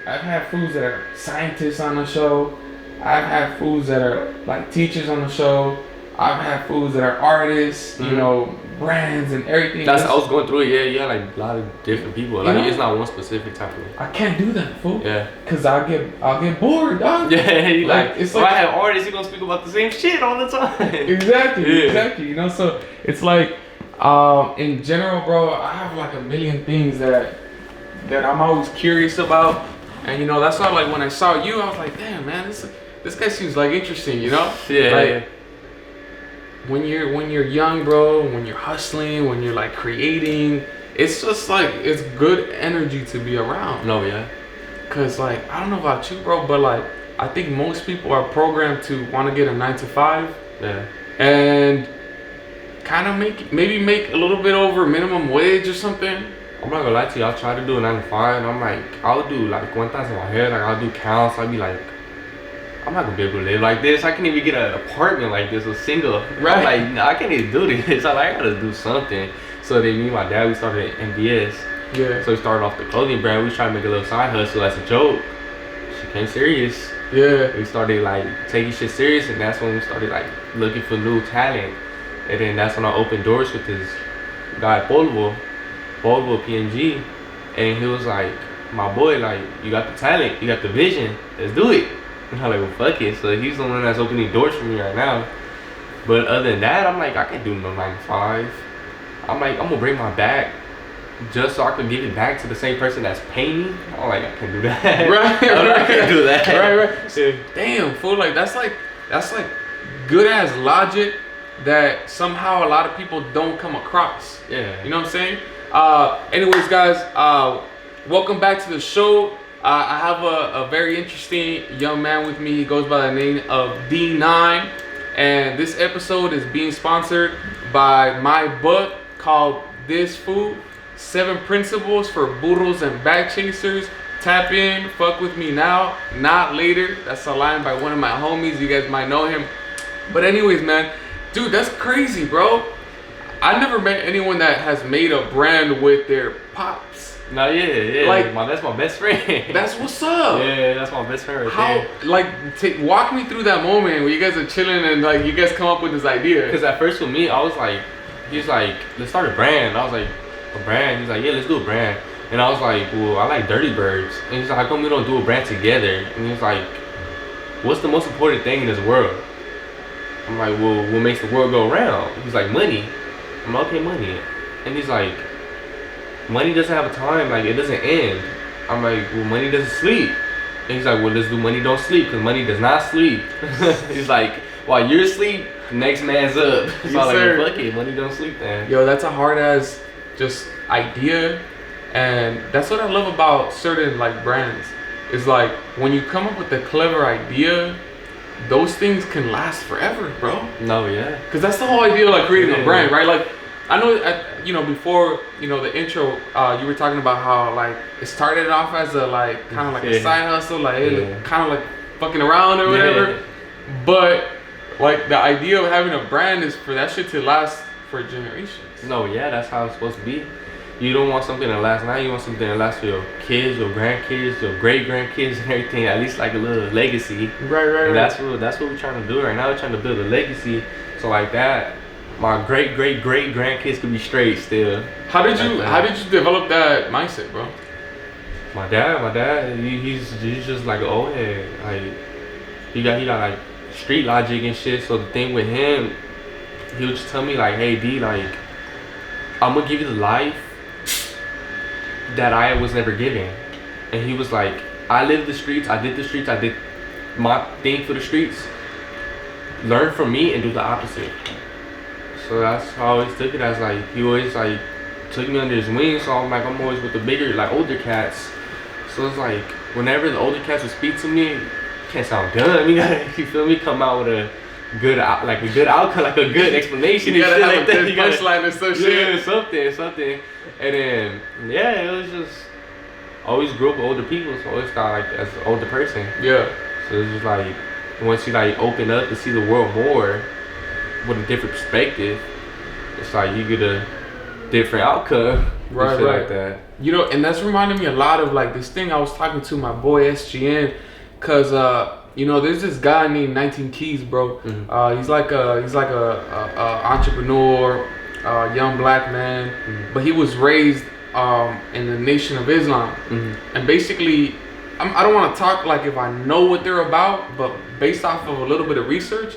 I've had fools that are scientists on the show. I've had fools that are like teachers on the show. I've had fools that are artists, you know, brands and everything. That's I was going through it. Yeah, yeah, like a lot of different people. Like it's not one specific type of. I can't do that, fool. Yeah. Cause I'll get bored, dog. Yeah, you like it's like I have artists, you gonna speak about the same shit all the time. Exactly, exactly. You know, so it's like, in general, bro, I have like a million things that I'm always curious about, and you know, that's why like when I saw you, I was like, damn, man, this guy seems like interesting, you know? Yeah. Like, when you're young, bro, when you're hustling, when you're like creating, it's just like it's good energy to be around. No, yeah. Cause like I don't know about you, bro, but like I think most people are programmed to want to get a 9 to 5. Yeah. And kind of maybe make a little bit over minimum wage or something. I'm not gonna lie to you, I'll try to do a 9 to 5, and I'm like, I'll do like 1,000 in my head, like I'll do counts, I'll be like, I'm not gonna be able to live like this. I can't even get an apartment like this, a single. Right. Like, no, I can't even do this. I gotta do something. So then me and my dad, we started MBS. Yeah. So we started off the clothing brand. We tried to make a little side hustle as a joke. She came serious. Yeah. We started like taking shit serious, and that's when we started like looking for new talent. And then that's when I opened doors with this guy Polvo PNG, and he was like, my boy, like, you got the talent, you got the vision, let's do it. And I'm like, well, fuck it. So he's the one that's opening doors for me right now. But other than that, I'm like, I can't do no 9 to 5. I'm like, I'm gonna bring my back just so I can give it back to the same person that's paying me. I'm like, I can't do that. Right. I can't do that. Right. Yeah. Damn, fool. Like that's like good ass logic that somehow a lot of people don't come across. Yeah. You know what I'm saying? Anyways, guys, welcome back to the show. I have a very interesting young man with me. He goes by the name of Dee9ine, and this episode is being sponsored by my book called This Food: 7 Principles for Burros and Bag Chasers. Tap in, fuck with me now, not later. That's a line by one of my homies. You guys might know him. But anyways, man, dude, that's crazy, bro. I never met anyone that has made a brand with their pops. No, yeah. Like, that's my best friend. That's what's up. Yeah, that's my best friend right there. Like, walk me through that moment where you guys are chilling and like you guys come up with this idea. Because at first with me, I was like, he's like, let's start a brand. I was like, a brand? He's like, yeah, let's do a brand. And I was like, well, I like Dirty Birds. And he's like, how come we don't do a brand together? And he's like, what's the most important thing in this world? I'm like, well, what makes the world go around? He's like, money. I'm like, okay, money. And he's like, money doesn't have a time, like it doesn't end. I'm like, well, money doesn't sleep. And he's like, well, let's do money don't sleep, because money does not sleep. He's like, while you're asleep, the next man's up. So Yes, I'm like, sir. well, fuck it, money don't sleep then. Yo, that's a hard ass just idea, and that's what I love about certain like brands. Is like when you come up with a clever idea, those things can last forever, bro. No, yeah. Because that's the whole idea of like creating a brand, right? Like, I know, before, the intro, you were talking about how like it started off as a like kind of like a side hustle, like kind of like fucking around or whatever. But like the idea of having a brand is for that shit to last for generations. No, yeah, that's how it's supposed to be. You don't want something to last now. You want something to last for your kids, your grandkids, your great grandkids, and everything. At least like a little legacy. Right. And that's what we're trying to do right now. We're trying to build a legacy. So like that, my great grandkids could be straight still. How did you develop that mindset, bro? My dad, he's just like an old head. Like he got like street logic and shit. So the thing with him, he would just tell me like, hey D, like I'm gonna give you the life that I was never given. And he was like, I lived the streets, I did the streets, I did my thing for the streets. Learn from me and do the opposite. So that's how I always took it, as like he always like took me under his wing. So I'm like, I'm always with the bigger, like older cats. So it's like whenever the older cats would speak to me, can't sound dumb. You gotta, you feel me, come out with a good outcome, like a good explanation. You gotta have like a good punchline or some shit. Yeah, something. And then it was just always grew up with older people, so I always thought like as an older person. Yeah. So it's just like once you like open up to see the world more with a different perspective, it's like you get to different outcome. Right, Shit right. like that. You know, and that's reminding me a lot of like this thing I was talking to my boy SGN, cause you know, there's this guy named 19 Keys, bro. He's like a entrepreneur, young black man, but he was raised in the Nation of Islam, and basically, I don't want to talk like if I know what they're about, but based off of a little bit of research,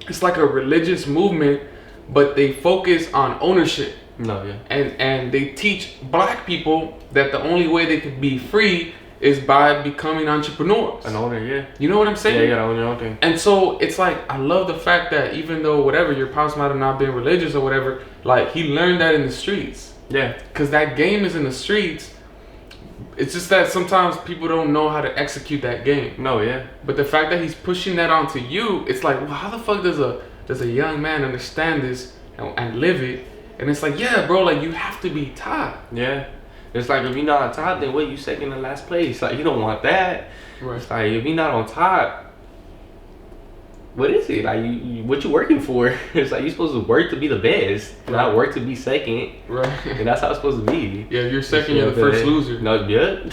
it's like a religious movement, but they focus on ownership. No, yeah. And they teach black people that the only way they could be free is by becoming entrepreneurs. An owner, yeah. You know what I'm saying? Yeah, you gotta own your own thing. And so it's like, I love the fact that even though whatever, your pops might have not been religious or whatever, like he learned that in the streets. Yeah. Because that game is in the streets. It's just that sometimes people don't know how to execute that game. No, yeah. But the fact that he's pushing that onto you, it's like, well, how the fuck does a young man understand this and live it? And it's like, yeah, bro, like you have to be taught. Yeah. It's like if you're not on top, then what, you second in last place? Like you don't want that. Right. It's like if you're not on top, what is it? Like you what you working for? It's like you're supposed to work to be the best, not work to be second. Right. And that's how it's supposed to be. Yeah, you're second, you're the first loser. No, yeah.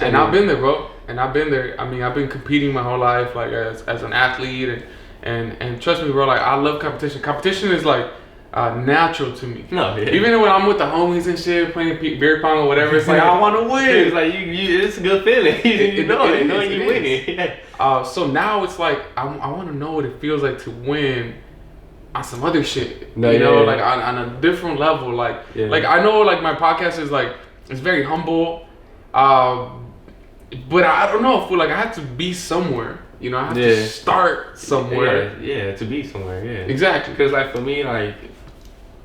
And I've been there, bro. And I've been there. I mean, I've been competing my whole life, like as an athlete, and trust me, bro. Like I love competition. Competition is like natural to me. No, yeah. Even when I'm with the homies and shit, playing beer pong or whatever, it's like I want to win. It's like you it's a good feeling. you know you winning. Yeah. So now it's like I want to know what it feels like to win on some other shit. No, you know, yeah. like on a different level. Like like I know like my podcast is like it's very humble. But I don't know, I feel like I have to be somewhere. You know, I have to start somewhere. Yeah, to be somewhere, yeah. Exactly. Because like for me, like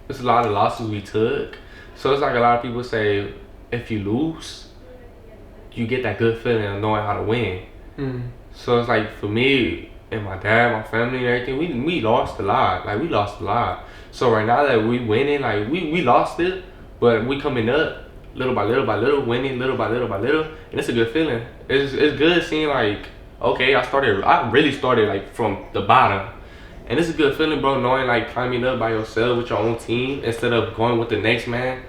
there's a lot of losses we took. So it's like a lot of people say if you lose, you get that good feeling of knowing how to win. So it's like for me and my dad, my family and everything, we lost a lot. Like we lost a lot. So right now that we winning, like we lost it, but we coming up little by little by little, winning little by little by little, and it's a good feeling. It's good seeing like, okay, I really started like from the bottom, and it's a good feeling, bro, knowing like climbing up by yourself with your own team instead of going with the next man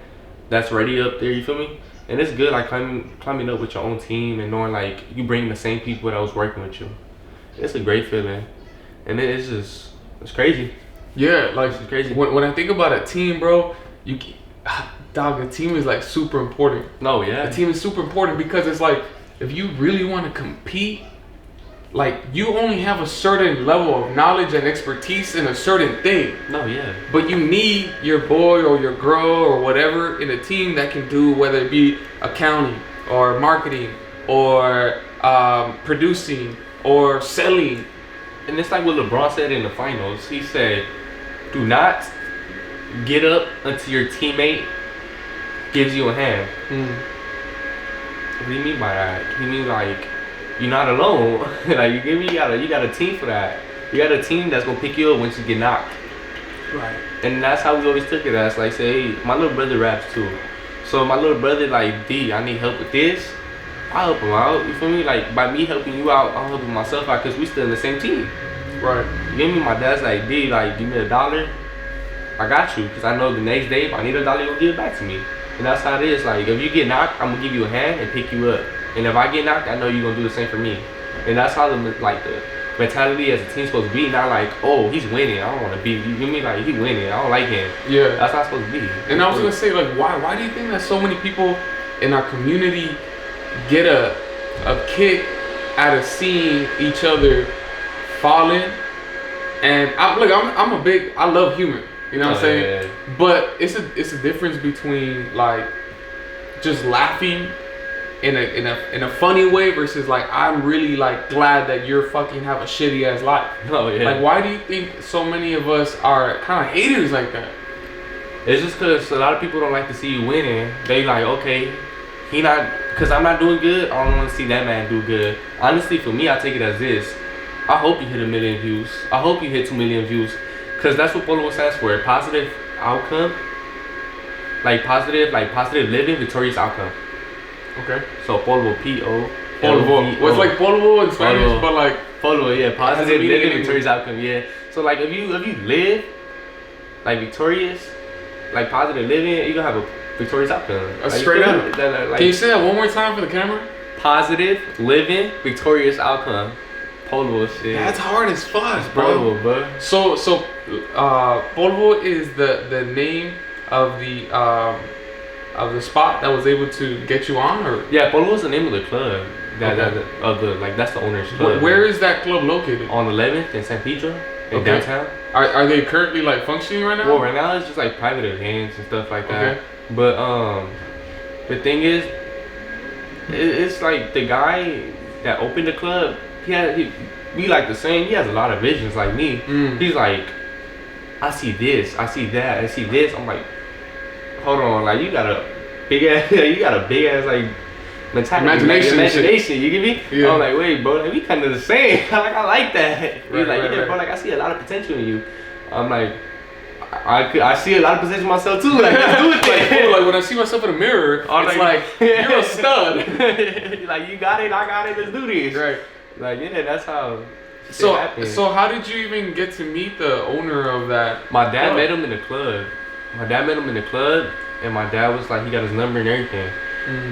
that's already up there. You feel me? And it's good like climbing up with your own team and knowing like you bring the same people that was working with you. It's a great feeling, and it's crazy. Yeah, like it's crazy. When I think about a team, bro, dog, a team is like super important. No, yeah. A team is super important because it's like if you really want to compete, like you only have a certain level of knowledge and expertise in a certain thing. No, yeah. But you need your boy or your girl or whatever in a team that can do, whether it be accounting or marketing or producing or selling. And it's like what LeBron said in the finals. He said, do not get up until your teammate gives you a hand. What do you mean by that? He means like you're not alone. Like you got a team for that. You got a team that's gonna pick you up once you get knocked. Right. And that's how we always took it as like say, hey, my little brother raps too. So my little brother like, D, I need help with this. I'll help him out. You feel me? Like by me helping you out, I'm helping myself out because we still in the same team. Right. You get me? My dad's like, D, like give me $1. I got you, because I know the next day if I need $1, you're gonna give it back to me. And that's how it is. Like if you get knocked, I'm gonna give you a hand and pick you up. And if I get knocked, I know you're gonna do the same for me. And that's how the mentality as a team's supposed to be. Not like, oh, he's winning, I don't want to beat you. You mean like he winning, I don't like him. Yeah. That's how it's supposed to be. And I was gonna say like, why do you think that so many people in our community get a kick out of seeing each other falling? And I love humor. You know what I'm saying? Yeah. But it's a difference between like just laughing in a funny way versus like I'm really like glad that you're fucking have a shitty ass life. Oh yeah. Like why do you think so many of us are kind of haters like that? It's just because a lot of people don't like to see you winning. They like, okay, because I'm not doing good, I don't want to see that man do good. Honestly, for me, I take it as this. I hope you hit 1 million views. I hope you hit 2 million views. Because that's what Polo stands for. Positive outcome. Like positive living, victorious outcome. Okay. So Polo, P-O. Polvo. Well, it's like polvo in Spanish, Polvo. but like Polo, yeah. Positive living, meaning. victorious outcome, yeah. So like if you live like victorious, like positive living, you're gonna have a victorious outcome. Like, Straight up. Like, Can you say that one more time for the camera? Positive living, victorious outcome. Polvo shit. That's hard as fuck, Polvo, bro. bro. So Polvo is the name of the spot that was able to get you on, or Yeah, Polvo is the name of the club. That's the owner's club. where is that club located? On 11th in San Pedro, in Okay. downtown. Are they currently like functioning right now? Well, right now it's just like private events and stuff like that. Okay. But the thing is, it's like the guy that opened the club. We like the same. He has a lot of visions like me. He's like, I see this, I see that, I see this. I'm like, hold on, like you got a big ass like mentality, imagination. You get me? Yeah. I'm like, wait, bro, like we kind of the same. Like I like that. He's like, right. bro, like I see a lot of potential in you. I'm like, I see a lot of potential in myself too. Like let's do it. Like when I see myself in the mirror, it's like you're a stud. Like you got it, I got it. Let's do this. Right. Like that's how. So how did you even get to meet the owner of that? My dad met him in the club. And my dad was like, he got his number and everything.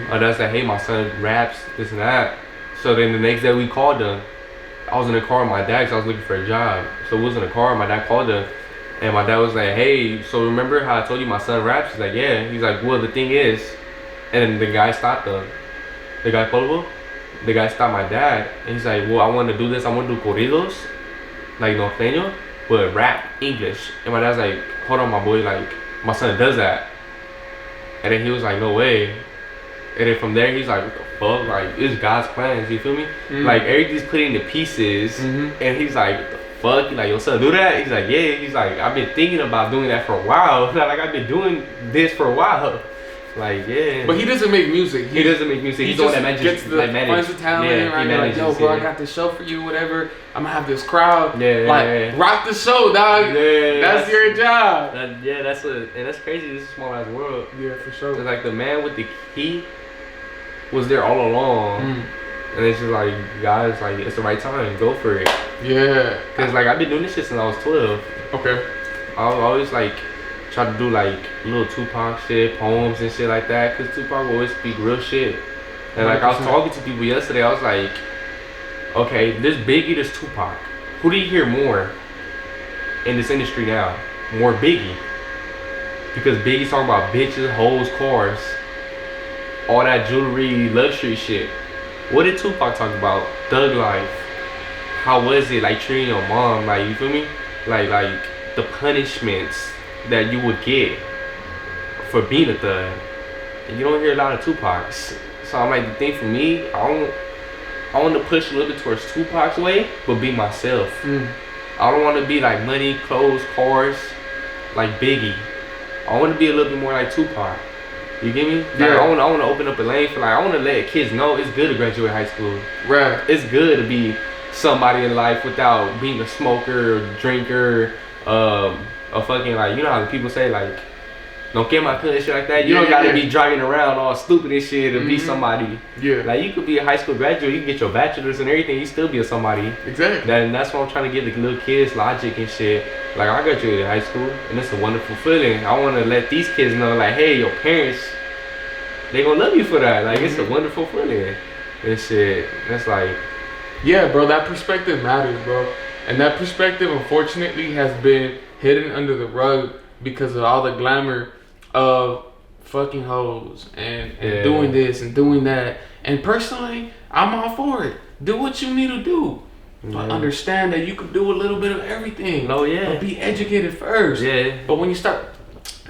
My dad's like, hey, my son raps, this and that. So then the next day we called him. I was in the car with my dad because I was looking for a job. So we was in the car, my dad called him. And my dad was like, hey, so remember how I told you my son raps? He's like, yeah. He's like, well, the thing is, and then the guy stopped him. The guy Polvo, the guy stopped my dad. And he's like, well, I want to do this. I want to do corridos, like norteño, but rap English. And my dad's like, hold on, my boy, like, my son does that. And then he was like, no way. And then from there, he's like, what the fuck? Like, it's God's plans, you feel me? Like, everything's put into pieces. And he's like, what the fuck? He's like, your son do that? He's like, yeah. He's like, I've been thinking about doing that for a while. Like, I've been doing this for a while. Like, yeah. But he doesn't make music. He doesn't make music. He's the one that manages. Finds the talent, yeah, right? Like, yo, bro, I got this show for you, whatever. I'm gonna have this crowd. Rock the show, dog. Yeah, that's your job. That's crazy. This is a small ass world. Yeah, for sure. It's like the man with the key was there all along. And it's just like, guys, like, it's the right time. Go for it. Yeah. Cause like I've been doing this shit since I was 12. Okay. I always like try to do like little Tupac shit, poems and shit like that. Cause Tupac will always speak real shit. And like 100%. I was talking to people yesterday. I was like, okay, this Biggie, this Tupac. Who do you hear more in this industry now? More Biggie. Because Biggie's talking about bitches, hoes, cars, all that jewelry, luxury shit. What did Tupac talk about? Thug life. How was it like treating your mom? Like, you feel me? Like the punishments that you would get for being a thug. And you don't hear a lot of Tupac's. So I'm like, the thing for me, I want to push a little bit towards Tupac's way, but be myself. I don't want to be like money, clothes, cars, like Biggie. I want to be a little bit more like Tupac. You get me? Like, I want to open up a lane for like, I want to let kids know it's good to graduate high school. Right. It's good to be somebody in life without being a smoker or drinker, a fucking, like, you know how the people say, like, don't get my cut and shit like that. You don't gotta be driving around all stupid and shit to be somebody. Yeah. Like, you could be a high school graduate, you can get your bachelor's and everything, you still be a somebody. Exactly. And that's what I'm trying to give the little kids logic and shit. Like, I graduated high school and it's a wonderful feeling. I want to let these kids know, like, hey, your parents, they gonna love you for that. Like, it's a wonderful feeling and shit. That's like, yeah, bro, that perspective matters, bro. And that perspective, unfortunately, has been hidden under the rug because of all the glamour of fucking hoes and doing this and doing that. And personally, I'm all for it. Do what you need to do. But understand that you can do a little bit of everything. Oh, yeah. But be educated first. Yeah. But when you start...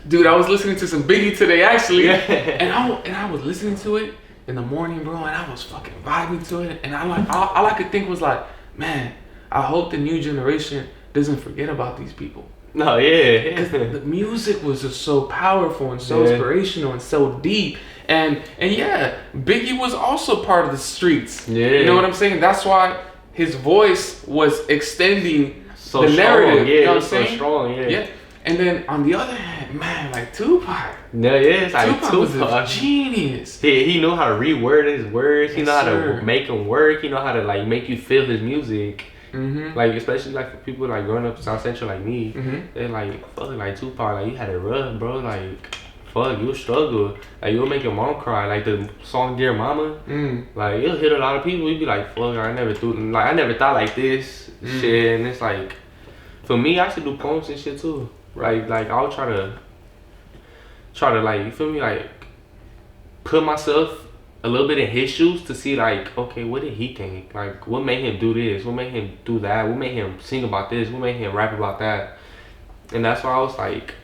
Dude, I was listening to some Biggie today, actually. And I was listening to it in the morning, bro, and I was fucking vibing to it. And all I could think was like, man, I hope the new generation doesn't forget about these people. No, yeah. The music was just so powerful and so inspirational and so deep. And yeah, Biggie was also part of the streets. Yeah. You know what I'm saying? That's why his voice was extending so the narrative. Strong. Yeah, you know what I'm so saying? Strong, yeah. And then on the other hand, man, like Tupac. It's like Tupac was a genius. He knew how to reword his words. He know how to make them work. He know how to like make you feel his music. Like especially like for people like growing up in South Central like me, they're like fuck like Tupac, like you had it rough, bro. Like fuck, you struggle. Like you'll make your mom cry. Like the song Dear Mama, like it'll hit a lot of people. You'd be like fuck, I never thought like this shit. And it's like for me, I should do poems and shit too. Like I'll try to like, you feel me, like put myself a little bit in his shoes to see like, okay, what did he think? Like what made him do this? What made him do that? What made him sing about this? What made him rap about that? And that's why I was like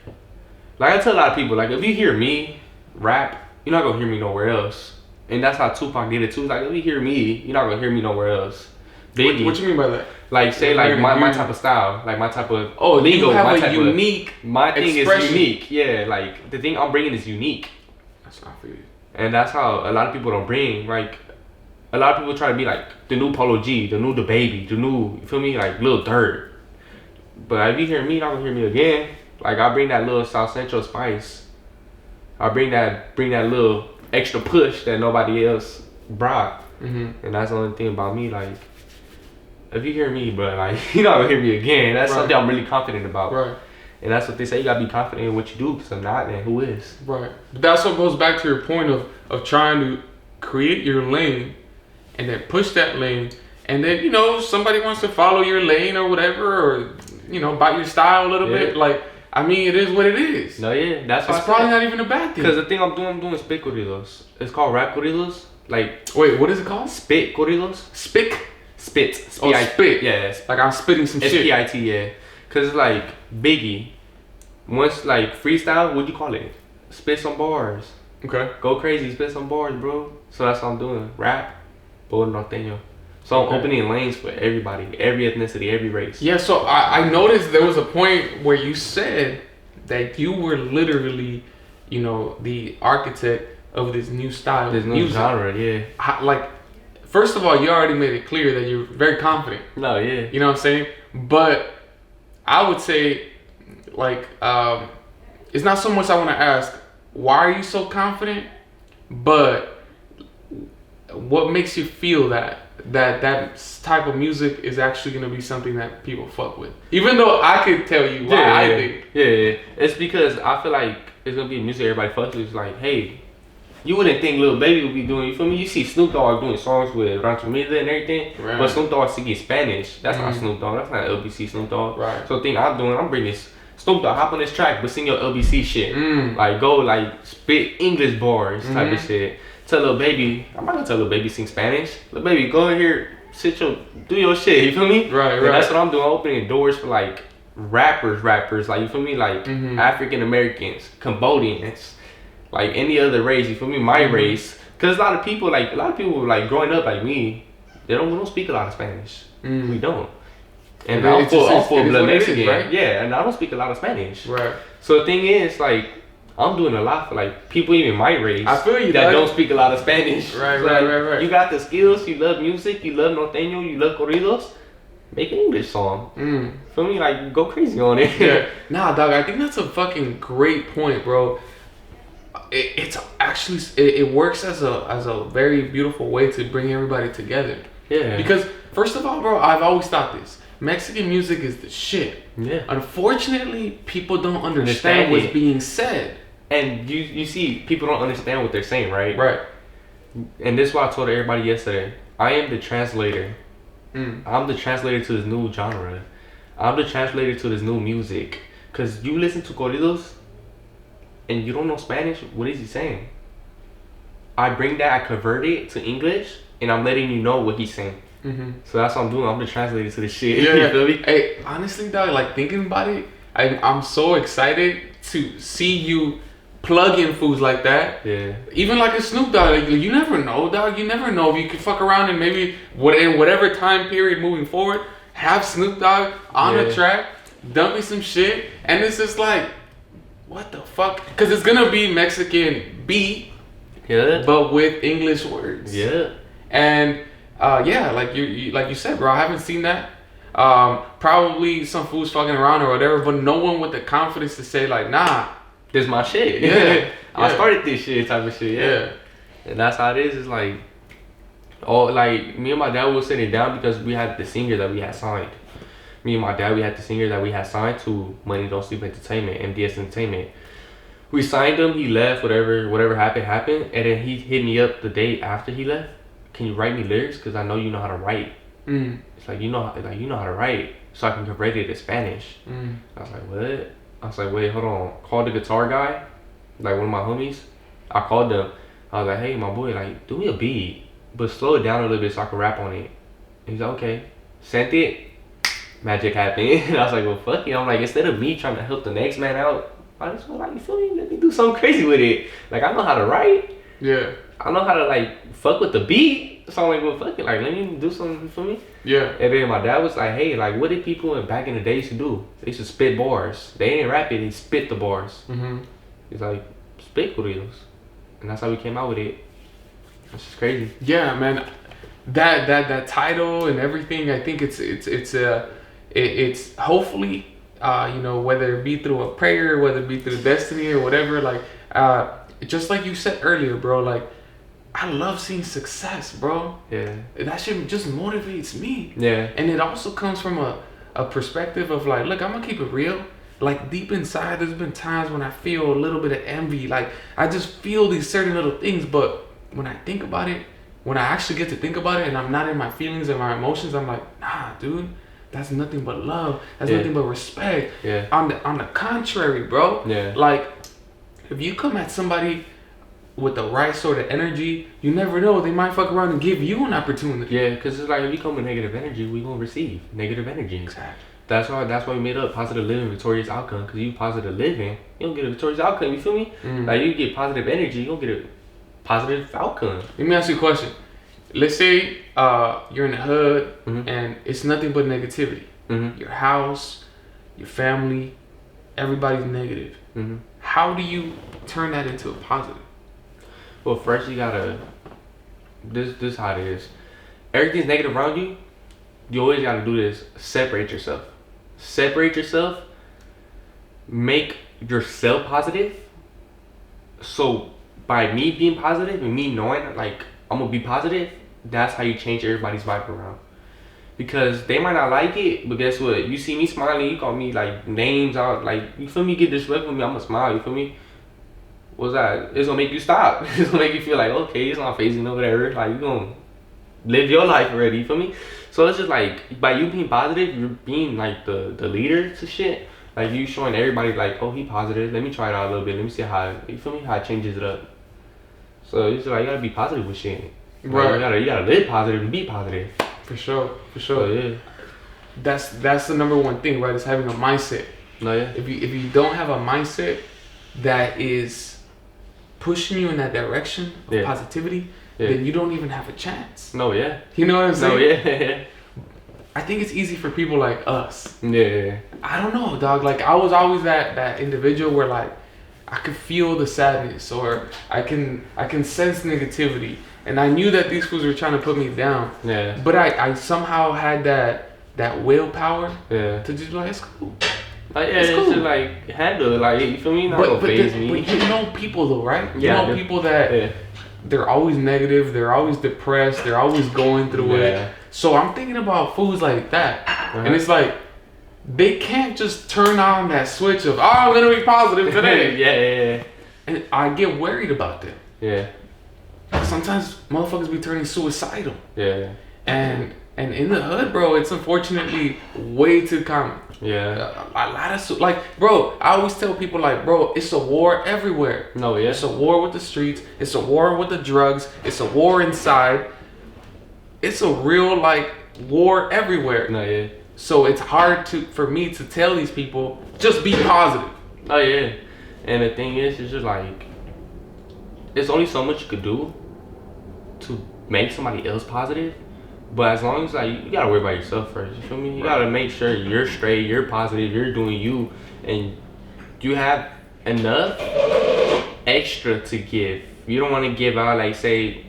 I tell a lot of people, like if you hear me rap, you're not gonna hear me nowhere else. And that's how Tupac did it too. It's like if you hear me, you're not gonna hear me nowhere else. What you mean by that? Like say like my type of style, like my type of lingo, you have a unique my thing expression. Is unique. Yeah, like the thing I'm bringing is unique. That's not for you. And that's how a lot of people don't bring. Like a lot of people try to be like the new Polo G, the new The Baby, the new, you feel me, like Lil Durk. But if you hear me, you're not gonna hear me again. Like I bring that little South Central spice. I bring that little extra push that nobody else brought. And that's the only thing about me. Like if you hear me, bro, like you're not gonna hear me again. That's something I'm really confident about. Right. And that's what they say. You gotta be confident in what you do. Because I'm not, then who is? Right. But that's what goes back to your point of trying to create your lane, and then push that lane, and then somebody wants to follow your lane or whatever, or bite your style a little bit. Like I mean, it is what it is. No, yeah, that's why it's probably not even a bad thing. Because the thing I'm doing spit corridos. It's called rap corridos. Like wait, what is it called? Spit corridos. Spit. Oh, spit. Yeah, like I'm spitting some shit. SPIT, yeah. Cause it's like Biggie. Once like freestyle, what'd you call it? Spit some bars. Okay. Go crazy, spit some bars, bro. So that's what I'm doing. Rap, bold norteño. So I'm opening lanes for everybody, every ethnicity, every race. Yeah. So I noticed there was a point where you said that you were literally, the architect of this new style, this new genre. Yeah. Like, first of all, you already made it clear that you're very confident. No, yeah. You know what I'm saying? But I would say, like, it's not so much I want to ask, why are you so confident? But what makes you feel that type of music is actually going to be something that people fuck with? Even though I could tell you why I think. Yeah. It's because I feel like it's going to be music everybody fucks with. It's like, hey, you wouldn't think Lil Baby would be doing, you feel me? You see Snoop Dogg doing songs with Rancho Miranda and everything, right. But Snoop Dogg speaking Spanish. That's not Snoop Dogg. That's not LBC Snoop Dogg. Right. So the thing I'm doing, I'm bringing Snoop Dogg, hop on this track, but sing your LBC shit. Like go like spit English bars type of shit. Tell Lil Baby, I'm not gonna tell Lil Baby sing Spanish. Lil Baby, go in here, do your shit. You feel me? Right. And that's what I'm doing. I'm opening doors for like rappers. Like you feel me? Like African Americans, Cambodians. Like any other race, you feel me? My race, cause a lot of people like growing up like me, we don't speak a lot of Spanish. We don't. And I'm full blood Mexican, right? Yeah, and I don't speak a lot of Spanish. Right. So the thing is, like, I'm doing a lot for like people even my race. I feel you that don't speak a lot of Spanish. Right. You got the skills. You love music. You love norteño. You love corridos. Make an English song. Feel me? Like go crazy on it. Yeah. Nah, dog. I think that's a fucking great point, bro. It's actually it works as a very beautiful way to bring everybody together. Yeah. Because first of all, bro, I've always thought this. Mexican music is the shit. Yeah. Unfortunately, people don't understand what's being said. And you see, people don't understand what they're saying, right? Right. And this is what I told everybody yesterday. I am the translator. I'm the translator to this new genre. I'm the translator to this new music. Cause you listen to corridos and you don't know Spanish, what is he saying? I bring that, I convert it to English, and I'm letting you know what he's saying. So that's what I'm doing. I'm the translator to this shit. Yeah. You feel me? Hey, honestly, dog, like thinking about it, I'm so excited to see you plug in foods like that. Yeah. Even like a Snoop Dogg, like, you never know, dog. You never know if you could fuck around and maybe in whatever time period moving forward, have Snoop Dogg on the track, dump me some shit, and it's just like, what the fuck? Because it's gonna be Mexican beat, but with English words. Yeah. And like you said, bro, I haven't seen that. Probably some fools fucking around or whatever, but no one with the confidence to say like, nah, this is my shit. Yeah. I started this shit type of shit. Yeah. And that's how it is. It's like Oh, like me and my dad were sitting down because we had the singer that we had signed. Me and my dad, we had the singer that we had signed to Money Don't Sleep Entertainment, MDS Entertainment. We signed him. He left. Whatever happened. And then he hit me up the day after he left. Can you write me lyrics? Cause I know you know how to write. It's like you know how to write, so I can convert it to Spanish. I was like, what? I was like, wait, hold on. Called the guitar guy, like one of my homies. I called them. I was like, hey, my boy, like, do me a beat, but slow it down a little bit so I can rap on it. And he's like, okay. Sent it. Magic happened. And I was like, well, fuck it. I'm like, instead of me trying to help the next man out, I just want, like, you feel me? Let me do something crazy with it. Like, I know how to write. Yeah. I know how to, like, fuck with the beat. So I'm like, well, fuck it. Like, let me do something, you feel me? Yeah. And then my dad was like, hey, like, what did people back in the day used to do? They used to spit bars. They didn't rap it, they spit the bars. He's like, spit Corridos. And that's how we came out with it. That's just crazy. Yeah, man. That title and everything, I think it's hopefully, you know, whether it be through a prayer, whether it be through destiny or whatever, like, just like you said earlier, bro, like, I love seeing success, bro. Yeah. That shit just motivates me. Yeah. And it also comes from a perspective of like, look, I'm gonna keep it real. Like deep inside, there's been times when I feel a little bit of envy. Like I just feel these certain little things, but when I think about it, when I actually get to think about it and I'm not in my feelings and my emotions, I'm like, nah, dude, that's nothing but love. That's nothing but respect. Yeah. On the contrary, bro. Yeah. Like if you come at somebody with the right sort of energy, you never know, they might fuck around and give you an opportunity. Yeah, because it's like if you come with negative energy, we gonna receive negative energy. Exactly. That's why we made up positive living, victorious outcome. Because you positive living, you don't get a victorious outcome. You feel me? Like you get positive energy, you don't get a positive outcome. Let me ask you a question. Let's say you're in the hood and it's nothing but negativity. Your house, your family, everybody's negative. How do you turn that into a positive? Well, first you gotta. This how it is. Everything's negative around you. You always gotta do this. Separate yourself. Separate yourself. Make yourself positive. So by me being positive and me knowing like I'm gonna be positive, that's how you change everybody's vibe around. Because they might not like it, but guess what? You see me smiling, you call me like names out, like you feel me? Get disrespectful with me, I'ma smile. You feel me? What's that? It's gonna make you stop. It's gonna make you feel like, okay, it's not phasing or whatever. Like you gonna live your life already. You feel me? So it's just like by you being positive, you're being like the leader to shit. Like you showing everybody like, oh, he positive. Let me try it out a little bit. Let me see how you feel me? How it changes it up. So it's just like you gotta be positive with shit. Right. Like, you gotta live positive and be positive. For sure. So yeah. That's the number one thing, right? Is having a mindset. No, yeah. If you don't have a mindset that is pushing you in that direction of positivity, then you don't even have a chance. No, yeah. You know what I'm saying? No, yeah. I think it's easy for people like us. Yeah. I don't know, dog. Like I was always that individual where like I could feel the sadness or I can sense negativity, and I knew that these fools were trying to put me down. Yeah. But I somehow had that willpower to just be like, it's cool. Like, yeah, it's cool. Just like handle it. Like you feel me? Not gonna phase me. But you know people though, right? You Yeah, know people that they're always negative, they're always depressed, they're always going through it. So I'm thinking about foods like that, and it's like they can't just turn on that switch of, oh, I'm gonna be positive today. Yeah. And I get worried about them. Yeah. Sometimes motherfuckers be turning suicidal. Yeah. And in the hood, bro, it's unfortunately way too common. Yeah. A lot of like, bro, I always tell people like, bro, it's a war everywhere. No, yeah. It's a war with the streets. It's a war with the drugs. It's a war inside. It's a real like war everywhere. No, yeah. So it's hard for me to tell these people just be positive. Oh yeah. And the thing is, it's just like there's only so much you could do to make somebody else positive. But as long as like you gotta worry about yourself first, you feel me? You gotta make sure you're straight, you're positive, you're doing you, and you have enough extra to give. You don't want to give out like say,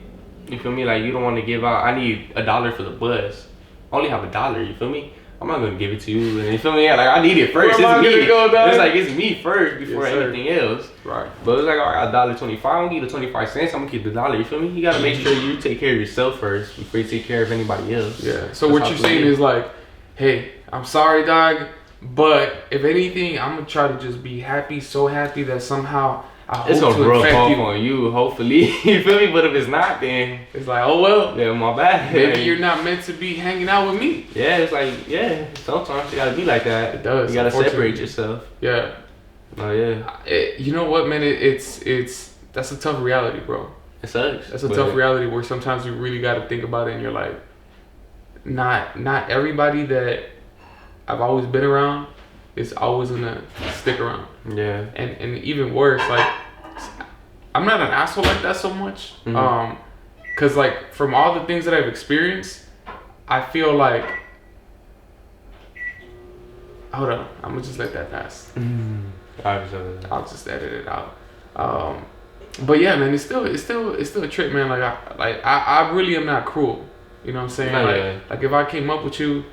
you feel me? Like you don't want to give out. I need $1 for the bus. I only have $1. You feel me? I'm not gonna give it to you. And you feel me? Like I need it first. Where am I It's me. gonna go, dog? It's like it's me first before Yes, sir. anything else. Right. But it's like, all right, $1.25. I'm gonna give you the 25 cents. I'm gonna keep the dollar. You feel me? You gotta make sure you take care of yourself first before you take care of anybody else. Yeah. So That's what how you're it saying is. is like, hey, I'm sorry, dog, but if anything, I'm gonna try to just be happy, so happy that somehow I It's hope gonna to rub infect off you. on you, hopefully. You feel me? But if it's not, then It's like, oh well, yeah, my bad. maybe Like, you're not meant to be hanging out with me. yeah, it's like sometimes you gotta be like that. It does, You gotta separate unfortunately. yourself. Yeah. Oh yeah, You know what, man? It's that's a tough reality, bro. it sucks. That's a but tough reality where sometimes you really got to think about it, and you're like, not everybody that I've always been around is always gonna stick around. Yeah. And even worse, like I'm not an asshole like that so much. Mhm. Cause like from all the things that I've experienced, I feel like hold on, I'm gonna just let that pass. I'll just edit it out. But yeah, man, it's still a trip, man. I really am not cruel. You know what I'm saying? No, like, yeah. like if I came up with you,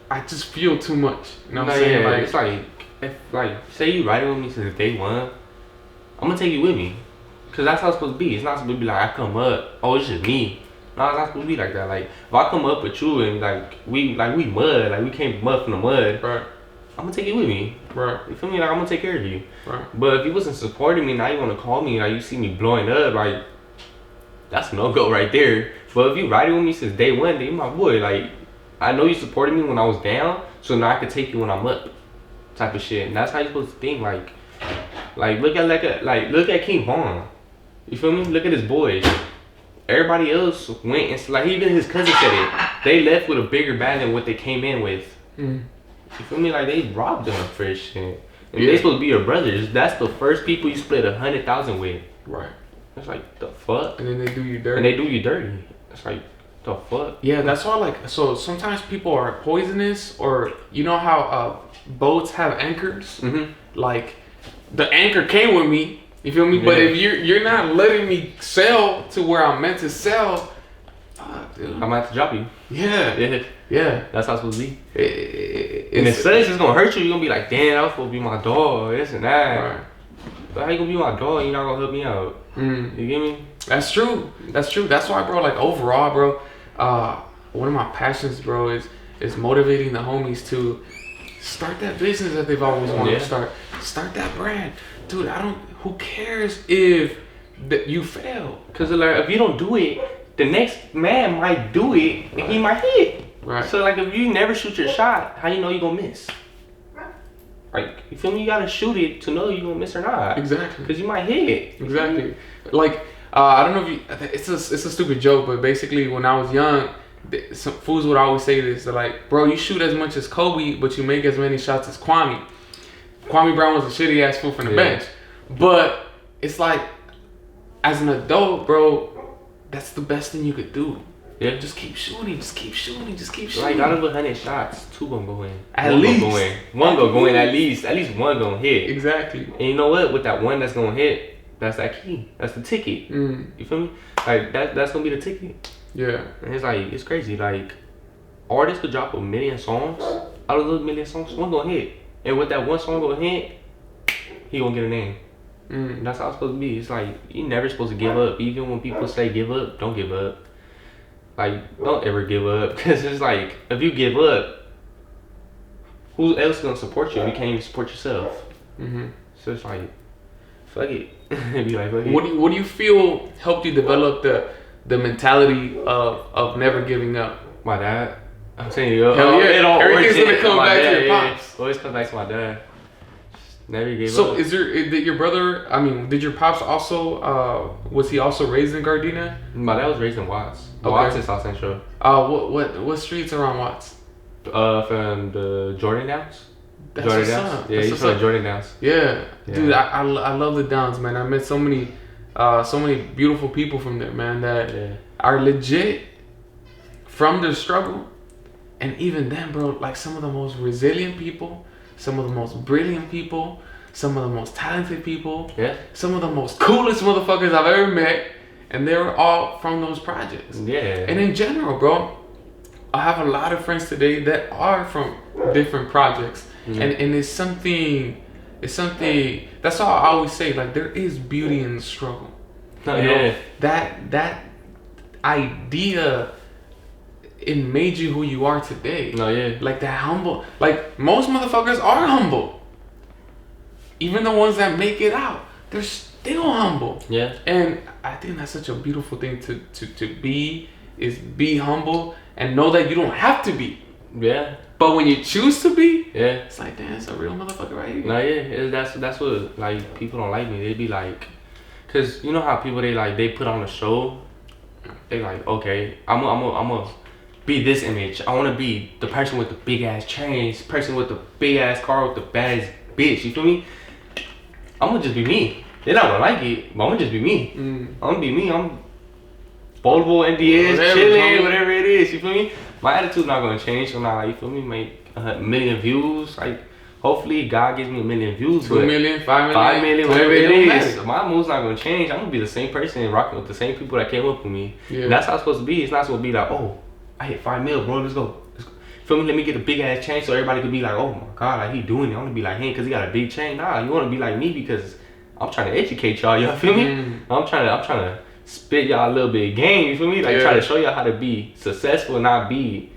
I just feel too much. You know what I'm saying? Yeah, Like it's like if like say you riding with me since day one, I'm gonna take you with me, cause that's how it's supposed to be. It's not supposed to be like I come up, oh it's just me. No, it's not supposed to be like that. Like if I come up with you and like we mud, like we came mud from the mud, right, I'm gonna take you with me. right, You feel me? Like I'm gonna take care of you. right. But if you wasn't supporting me, now you wanna call me, like you see me blowing up, like that's a no go right there. But if you riding with me since day one, then you my boy. Like I know you supported me when I was down, so now I can take you when I'm up, type of shit. And that's how you supposed to think. Like look at King Von. You feel me? Look at his boys. Everybody else went and like even his cousin said it. They left with a bigger bag than what they came in with. Mm. You feel me? Like they robbed them for his shit. And Yeah. they supposed to be your brothers. That's the first people you split 100,000 with. Right. It's like the fuck. And then they do you dirty. And they do you dirty. It's like the fuck. Yeah, that's why. Like, so sometimes people are poisonous, or you know how boats have anchors. Mhm. Like, the anchor came with me. You feel me? But Yeah. if you're not letting me sail to where I'm meant to sail, fuck, dude. I'm gonna have to drop you. Yeah, Yeah. yeah. That's how it's supposed to be. It's And it sucks, it's gonna hurt you. You're gonna be like, damn, that was supposed to be my dog, this and that. right. But how you gonna be my dog and you're not gonna help me out? Mm. You get me? That's true. That's true. That's why, bro. Like overall, bro. One of my passions, bro, is motivating the homies to start that business that they've always wanted to start. Start that brand, dude. Who cares if you fail? Cause like if you don't do it, the next man might do it and he might hit. Right. So like if you never shoot your shot, how you know you gonna miss? Like you feel me? You gotta shoot it to know you gonna miss or not. Exactly. Cause you might hit it. Exactly. Like I don't know if you. It's a stupid joke, but basically when I was young, some fools would always say this. They're like, bro, you shoot as much as Kobe, but you make as many shots as Kwame. Kwame Brown was a shitty ass fool from the bench. But it's like, as an adult, bro, that's the best thing you could do. Yeah. Just keep shooting. Just keep shooting. Just keep shooting. Like out of 100 shots, 2 gonna go in. At One least. gonna go in. One gonna go in at least. At least one gonna hit. Exactly. And you know what? With that one that's gonna hit, that's that key. That's the ticket. Mm. You feel me? Like that's gonna be the ticket. Yeah. And it's like it's crazy. Like artists could drop 1 million songs. Out of those 1 million songs, one gonna hit. And with that one song gonna hit, he gonna get a name. Mm. And that's how it's supposed to be. It's like you never supposed to give up. Even when people say give up, don't give up. Like don't ever give up. Cause it's like if you give up, who else gonna support you if you can't even support yourself? Mm-hmm. So it's like, fuck it. Be like, fuck it. What do you feel helped you develop the mentality of never giving up? My dad. I'm saying you. Hell yeah. It all Everything's originated gonna come from my back to dad, your yeah. pops. Always comes back to my dad. Just never gave So up. did your brother? I mean, did your pops also? Was he also raised in Gardena? My dad was raised in Watts. Okay. Watts is South Central. What streets around Watts? From the Jordan Downs. That's Jordan what's Downs. up. Yeah, That's he's what's from up. Jordan Downs. Yeah, Yeah. dude, I love the Downs, man. I met so many beautiful people from there, man, that are legit from their struggle. And even then, bro, like some of the most resilient people, some of the most brilliant people, some of the most talented people, Yeah. some of the most coolest motherfuckers I've ever met, and they were all from those projects. Yeah. And in general, bro, I have a lot of friends today that are from different projects, and it's something. That's all I always say. Like, there is beauty in the struggle. You know, that idea, it made you who you are today. Like that humble. Like, most motherfuckers are humble. Even the ones that make it out, they're still humble. Yeah. And I think that's such a beautiful thing to be, is be humble and know that you don't have to be. Yeah. But when you choose to be, it's like, damn, it's a real motherfucker right here. No, that's what, like, people don't like me. They be like, cause you know how people they put on a show. They like, okay, I'm gonna be this image. I want to be the person with the big ass chains, person with the big ass car with the baddest bitch. You feel me? I'm gonna just be me. They're not gonna like it, but I'm gonna just be me. I'm gonna be me. I'm foldable, NDS, chilling, whatever it is. You feel me? My attitude's not gonna change. I'm not like, you feel me? Make 1 million views. Like, hopefully God gives me 1 million views. 2 million, 5 million, 5 million, whatever it is. Matter. My move's not gonna change. I'm gonna be the same person rocking with the same people that came up with me. And that's how it's supposed to be. It's not supposed to be like, oh, I hit 5 mil, bro. Let's go. Feel me? Let me get a big ass chain so everybody could be like, oh my God, like, he doing it. I wanna be like him because he got a big chain. Nah, you wanna be like me because I'm trying to educate y'all. You feel me? I'm trying to spit y'all a little bit of game. You feel me? Like, try to show y'all how to be successful and not be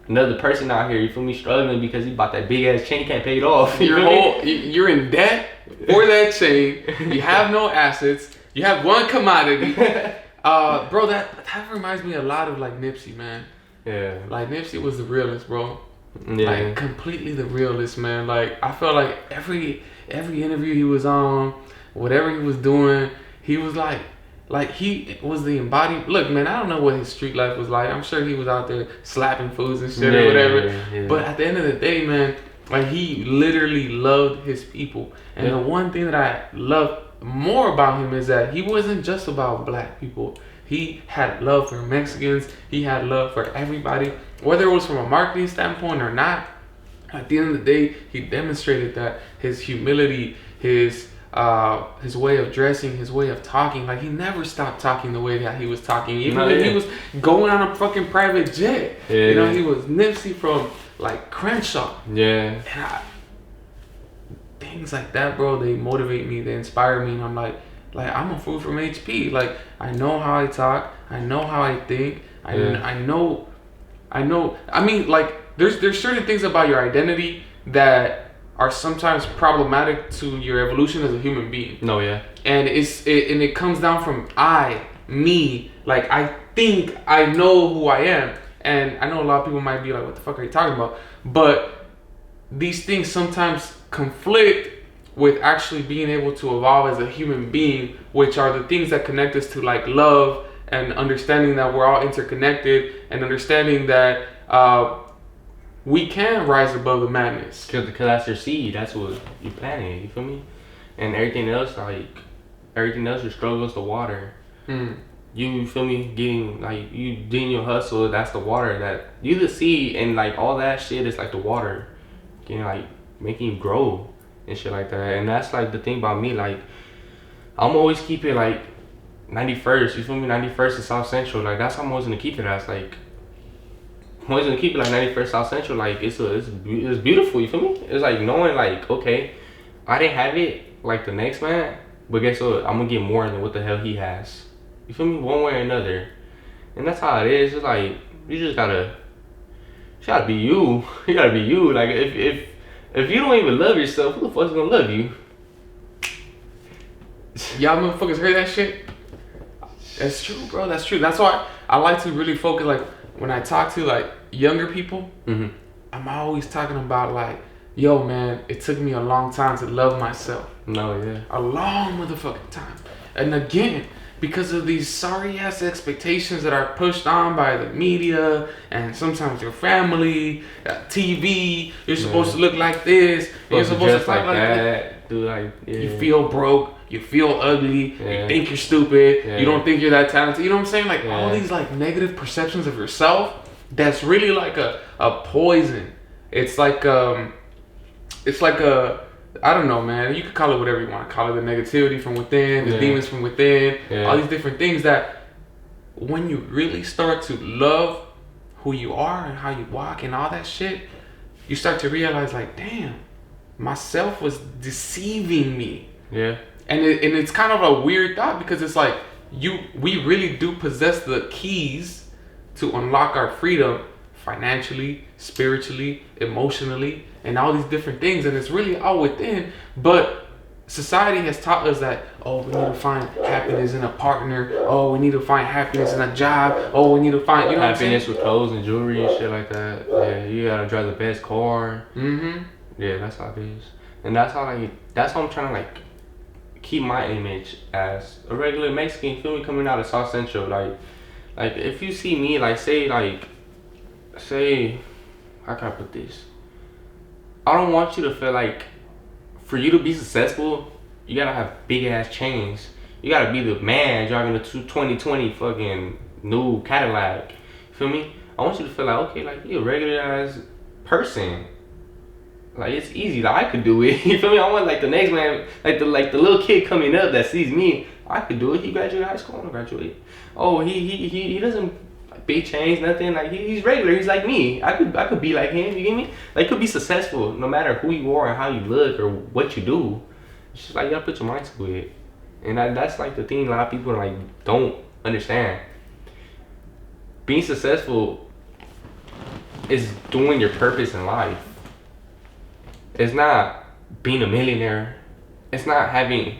another person out here, you feel me, struggling because he bought that big ass chain, can't pay it off. You're in debt for that chain. You have no assets. You have one commodity. Bro, that reminds me a lot of like Nipsey, man. Yeah. Like, Nipsey was the realest, bro. Yeah. Like, completely the realest, man. Like, I felt like every interview he was on, whatever he was doing, he was like he was the embodiment. Look, man, I don't know what his street life was like. I'm sure he was out there slapping fools and shit or whatever. Yeah. But at the end of the day, man, like, he literally loved his people. And the one thing that I love more about him is that he wasn't just about black people. He had love for Mexicans. He had love for everybody, whether it was from a marketing standpoint or not. At the end of the day, he demonstrated that his humility, his way of dressing, his way of talking. Like, he never stopped talking the way that he was talking, even when he was going on a fucking private jet. You know, he was Nipsey from like Crenshaw. And things like that, bro, they motivate me, they inspire me, and I'm like I'm a fool from HP. Like, I know how I talk, I know how I think, I know. I mean, like, there's certain things about your identity that are sometimes problematic to your evolution as a human being. And it comes down from me. Like, I think I know who I am, and I know a lot of people might be like, what the fuck are you talking about? But these things sometimes conflict with actually being able to evolve as a human being, which are the things that connect us to, like, love and understanding that we're all interconnected, and understanding that we can rise above the madness. Cause that's your seed. That's what you planted. You feel me? And everything else, your struggles, the water. You feel me? Getting your hustle. That's the water that you the seed, and like all that shit is like the water, like making you grow and shit like that. And that's like the thing about me. Like, I'm always keep it like 91st. You feel me? 91st and South Central. Like, that's how I'm always gonna keep it as. Like, I'm always gonna keep it like 91st South Central. Like, it's beautiful. You feel me? It's like knowing, like, okay, I didn't have it like the next man, but guess what? I'm gonna get more than what the hell he has. You feel me? One way or another. And that's how it is. It's like, you gotta be you. You gotta be you. Like, if you don't even love yourself, who the fuck's gonna love you? Y'all motherfuckers heard that shit? That's true, bro. That's true. That's why I like to really focus, like, when I talk to like younger people, I'm always talking about like, yo, man, it took me a long time to love myself. A long motherfucking time. And again, because of these sorry ass expectations that are pushed on by the media and sometimes your family, TV, you're supposed to look like this, you're supposed to talk like that. You feel broke. You feel ugly, you think you're stupid, you don't think you're that talented. You know what I'm saying? Like, all these like negative perceptions of yourself, that's really like a poison. It's like I don't know, man. You could call it whatever you want to call it. The negativity from within, the demons from within, all these different things that when you really start to love who you are and how you walk and all that shit, you start to realize like, damn, myself was deceiving me. Yeah. And it's kind of a weird thought because it's like we really do possess the keys to unlock our freedom financially, spiritually, emotionally, and all these different things, and it's really all within. But society has taught us that, oh, we need to find happiness in a partner. Oh, we need to find happiness in a job. Oh, we need to find, you know, happiness with clothes and jewelry and shit like that. Yeah, you gotta drive the best car. Mm-hmm. Yeah, that's how it is, and that's how I'm trying to like keep my image as a regular Mexican. You feel me? Coming out of South Central, like if you see me, like say how can I put this? I don't want you to feel like for you to be successful, you gotta have big ass chains. You gotta be the man driving the 2020 fucking new Cadillac. Feel me? I want you to feel like, okay, like you're a regular ass person. Like it's easy, like I could do it. You feel me? I want like the next man, like the little kid coming up that sees me. I could do it. He graduated high school. I want to graduate. Oh, he doesn't like big change, nothing. Like he's regular. He's like me. I could be like him. You get me? Like could be successful no matter who you are and how you look or what you do. It's just like you gotta put your mind to it. And that's like the thing a lot of people like don't understand. Being successful is doing your purpose in life. It's not being a millionaire. It's not having,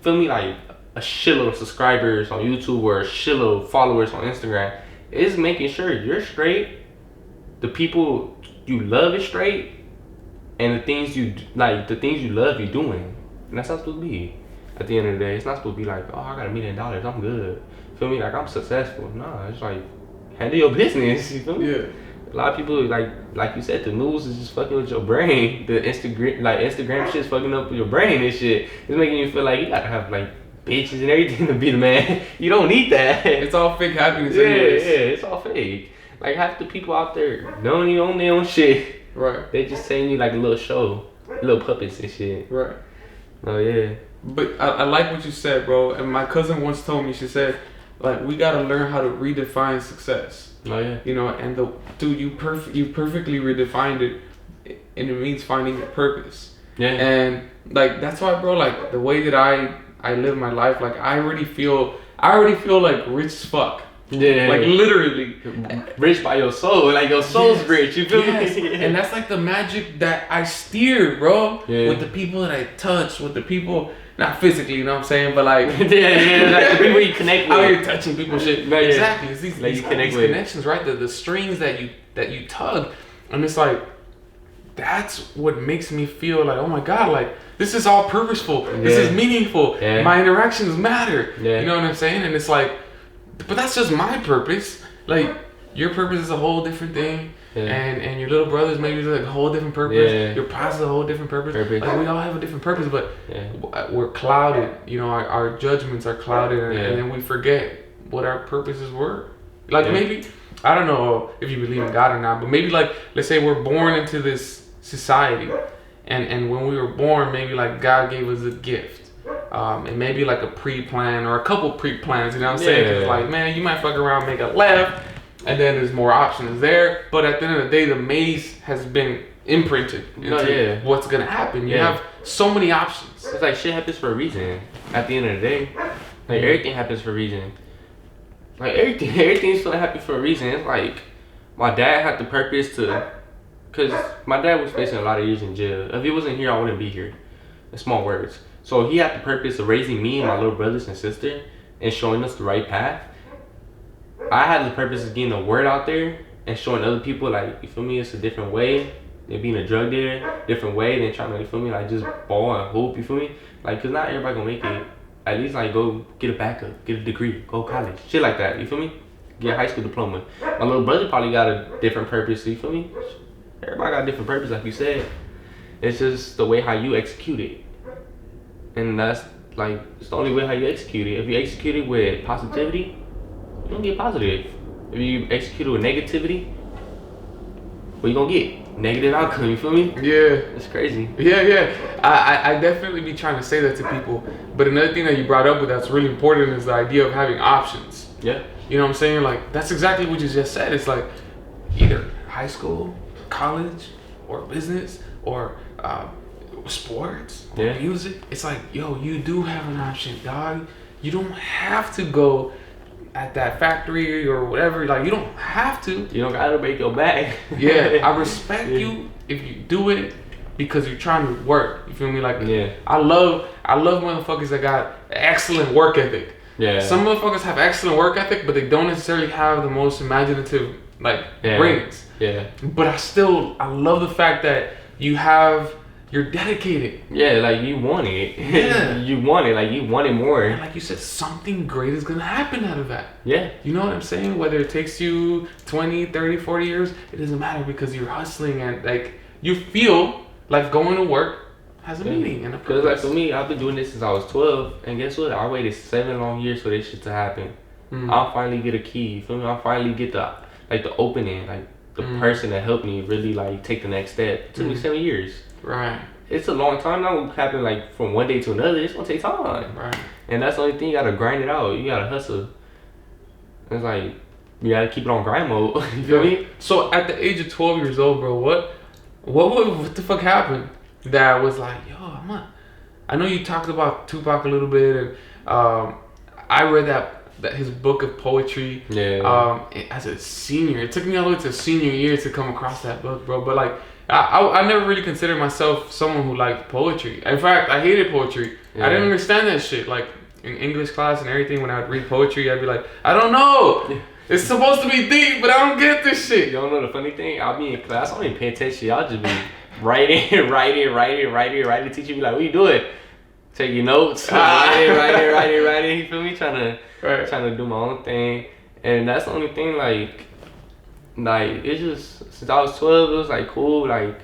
feel me, like a shitload of subscribers on YouTube or a shitload of followers on Instagram. It's making sure you're straight, the people you love is straight, and the things you love you're doing. And that's how it's supposed to be. At the end of the day, it's not supposed to be like, oh, I got $1 million, I'm good. Feel me? Like I'm successful. No, it's like handle your business. You feel me? Yeah. A lot of people like you said, the news is just fucking with your brain. The Instagram shit's fucking up with your brain and shit. It's making you feel like you gotta have like bitches and everything to be the man. You don't need that. It's all fake happiness. Yeah, anyways. yeah, it's all fake. Like half the people out there don't even own their own shit. Right. They just saying you like a little show, little puppets and shit. Right. Oh yeah. But I like what you said, bro. And my cousin once told me, she said, like, we gotta learn how to redefine success. Oh yeah. You know, and you perfectly redefined it, and it means finding your purpose. Yeah. And like that's why, bro, like the way that I live my life, like I already feel like rich as fuck. Yeah. Like literally rich by your soul. Like your soul's rich, you feel me? And that's like the magic that I steer, bro. Yeah. With the people that I touch, with the people, not physically, you know what I'm saying, but like yeah, like the people you connect with. Out here touching people shit. Yeah. Exactly. It's these, like these, you connect these with. connections, right? The strings that you tug. And it's like that's what makes me feel like, oh my God, like this is all purposeful. Yeah. This is meaningful. Yeah. My interactions matter. Yeah. You know what I'm saying? And it's like, but that's just my purpose. Like your purpose is a whole different thing. Yeah. And your little brothers maybe like a whole different purpose. Yeah. Your pops is a whole different purpose. Like we all have a different purpose, but we're clouded. You know, our judgments are clouded, and then we forget what our purposes were. Like maybe, I don't know if you believe in God or not, but maybe like let's say we're born into this society, and when we were born, maybe like God gave us a gift. And maybe like a pre-plan or a couple pre-plans, you know what I'm saying? 'Cause like, man, you might fuck around, make a left, and then there's more options there. But at the end of the day, the maze has been imprinted into what's gonna happen. You have so many options. It's like shit happens for a reason. At the end of the day, like everything happens for a reason. Like everything's gonna happen for a reason. It's like my dad had the purpose to, cause my dad was facing a lot of years in jail. If he wasn't here, I wouldn't be here. In small words. So he had the purpose of raising me and my little brothers and sister and showing us the right path. I had the purpose of getting the word out there and showing other people, like, you feel me, it's a different way than being a drug dealer, different way than trying to, you feel me, like just ball and hoop, you feel me? Like, cause not everybody gonna make it. At least like go get a backup, get a degree, go college, shit like that, you feel me? Get a high school diploma. My little brother probably got a different purpose, you feel me? Everybody got a different purpose, like you said. It's just the way how you execute it. And that's like, it's the only way how you execute it. If you execute it with positivity, you're gonna get positive. If you execute it with negativity, what you gonna get? Negative outcome, you feel me? Yeah. It's crazy. Yeah. I definitely be trying to say that to people. But another thing that you brought up with that's really important is the idea of having options. Yeah. You know what I'm saying? Like, that's exactly what you just said. It's like either high school, college, or business, or sports, or Yeah. music. It's like, yo, you do have an option, dog. You don't have to go at that factory or whatever. Like, you don't have to. You don't gotta break your back. Yeah, I respect you if you do it because you're trying to work. You feel me? Like, Yeah. I love motherfuckers that got excellent work ethic. Yeah. Some motherfuckers have excellent work ethic, but they don't necessarily have the most imaginative brains. Yeah. But I love the fact that you're dedicated. Yeah, like you want it. Yeah. You want it. Like you want it more. And like you said, something great is gonna happen out of that. Yeah. You know what I'm saying? Whether it takes you 20, 30, 40 years, it doesn't matter because you're hustling and like you feel like going to work has a meaning and a purpose. Because like for me, I've been doing this since I was 12, and guess what? I waited 7 long years for this shit to happen. I'll finally get a key. You feel me? I'll finally get the opening, like the person that helped me really like take the next step. It took me 7 years. Right. It's a long time. Not gonna happen like from one day to another. It's gonna take time. Right. And that's the only thing. You gotta grind it out. You gotta hustle. It's like you gotta keep it on grind mode. You feel me? So at the age of 12 years old, bro, what the fuck happened that was like, yo, I know you talked about Tupac a little bit, and I read that his book of poetry. Yeah. As a senior, it took me all the way to senior year to come across that book, bro. But like, I never really considered myself someone who liked poetry. In fact, I hated poetry. Yeah. I didn't understand that shit. Like in English class and everything, when I would read poetry, I'd be like, I don't know. It's supposed to be deep, but I don't get this shit. You don't know the funny thing? I'll be in class. I don't even pay attention. I'll just be writing. Teacher be like, what you doing? Taking notes. writing. You feel me? Trying to do my own thing. And that's the only thing, like it's just, since I was 12, it was like cool. Like,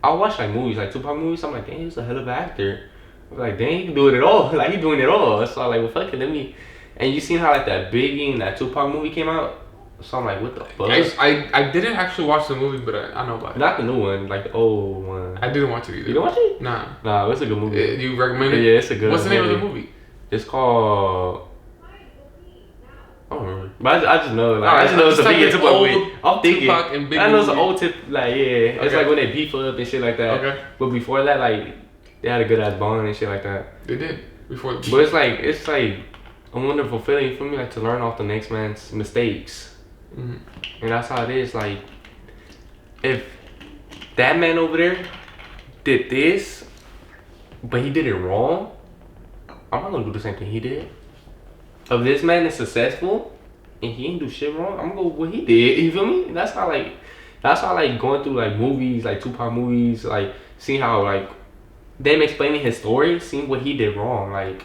I watch like movies, like Tupac movies. I'm like, dang, he's a hell of an actor. I'm like, dang, he can do it all. Like, he doing it all. So I'm like, well, fuck it, let me. And you seen how like that Biggie and that Tupac movie came out? So I'm like, what the fuck? I didn't actually watch the movie, but I know about it. Not the new one, like the old one. I didn't watch it either. You didn't watch it? Nah, it's a good movie. You recommend it? Yeah, it's a good movie. What's the name of the movie? It's called... I don't remember. But I just know, like, I just know it's a Biggie and Tupac movie. I'm thinking. Tupac and Biggie I know it's an movie. old tip, like, yeah. It's like when they beef up and shit like that. Okay. But before that, like, they had a good ass bond and shit like that. They did. Before the But it's like a wonderful feeling for me, like, to learn off the next man's mistakes. Mm-hmm. And that's how it is. Like, if that man over there did this, but he did it wrong, I'm not gonna do the same thing he did. If this man is successful and he ain't do shit wrong, I'm gonna go with what he did. You feel me? That's how like going through like movies, like Tupac movies, like seeing how like them explaining his story, seeing what he did wrong. Like,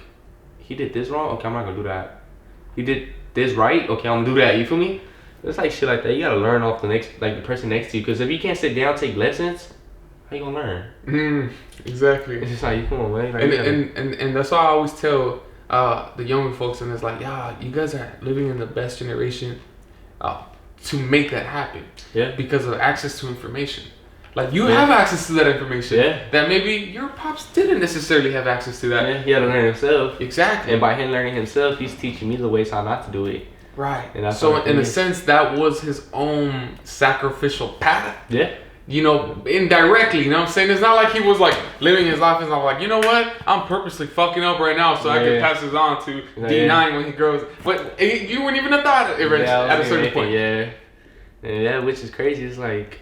he did this wrong, okay, I'm not gonna do that. He did this right, okay, I'm gonna do that. You feel me? It's like shit like that. You gotta learn off the person next to you. Because if you can't sit down, take lessons, how you gonna learn? Exactly. It's just like, come on, man. Like, and that's why I always tell the younger folks, and it's like, yeah, you guys are living in the best generation to make that happen. Yeah. Because of access to information. Like, you have access to that information. Yeah. That maybe your pops didn't necessarily have access to that. Yeah, he had to learn himself. Exactly. And by him learning himself, he's teaching me the ways how not to do it. Right. And that's so in a sense, that was his own sacrificial path. Yeah. You know, indirectly, you know what I'm saying? It's not like he was like living his life and not like, you know what? I'm purposely fucking up right now so I can pass this on to Dee9ine when he grows. But you wouldn't even have thought it at a certain point. Yeah, which is crazy. It's like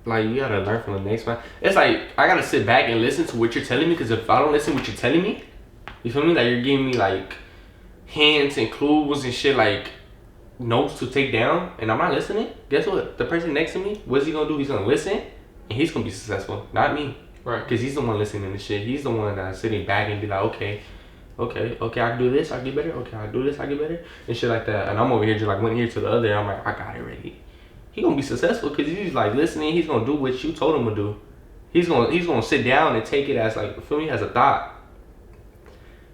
you gotta learn from the next man. It's like I gotta sit back and listen to what you're telling me, because if I don't listen to what you're telling me, you feel me? Like, you're giving me like hints and clues and shit, like notes to take down, and I'm not listening. Guess what? The person next to me, what's he gonna do? He's gonna listen, and he's gonna be successful, not me. Right. Because he's the one listening to shit. He's the one that's sitting back and be like, okay, I can do this, I get better. Okay, I do this, I get better, and shit like that. And I'm over here just like one ear to the other. I'm like, I got it ready. He gonna be successful because he's like listening. He's gonna do what you told him to do. He's gonna sit down and take it as like, feel me, as a thought.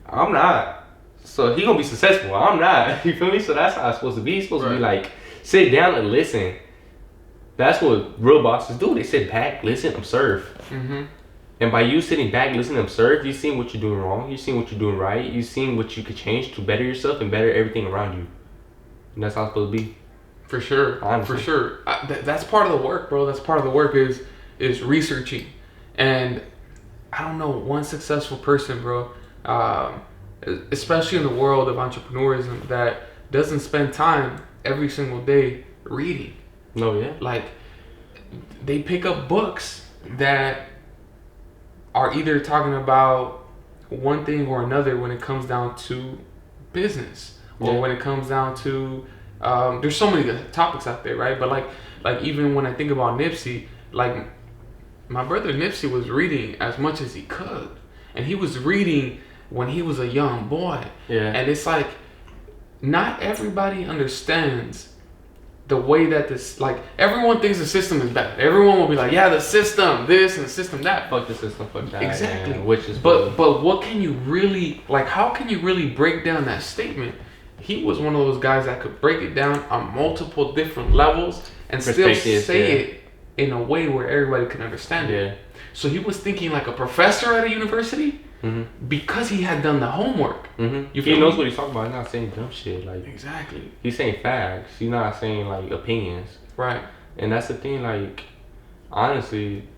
I'm not. So he gonna be successful. I'm not. You feel me? So that's how it's supposed to be. He's supposed to be like, sit down and listen. That's what real bosses do. They sit back, listen, observe. Mm-hmm. And by you sitting back, listening, observe, you've seen what you're doing wrong. You've seen what you're doing right. You've seen what you could change to better yourself and better everything around you. And that's how it's supposed to be. For sure. Honestly. For sure. That's part of the work, bro. That's part of the work is researching. And I don't know one successful person, bro, especially in the world of entrepreneurism, that doesn't spend time every single day reading. No, yeah. Like, they pick up books that are either talking about one thing or another when it comes down to business, or when it comes down to there's so many topics out there, right? But like even when I think about Nipsey, like my brother Nipsey was reading as much as he could, and he was reading when he was a young boy. Yeah. And it's like not everybody understands the way that this, like, everyone thinks the system is bad. Everyone will be like, yeah, the system this and the system that. Fuck the system, fuck that. Exactly. Man. Which is but what can you really, like, how can you really break down that statement? He was one of those guys that could break it down on multiple different levels and still say it in a way where everybody can understand it. So he was thinking like a professor at a university. Because he had done the homework. He knows what he's talking about. He's not saying dumb shit. Like, exactly. He's saying facts. He's not saying like opinions. Right. And that's the thing. Like, honestly,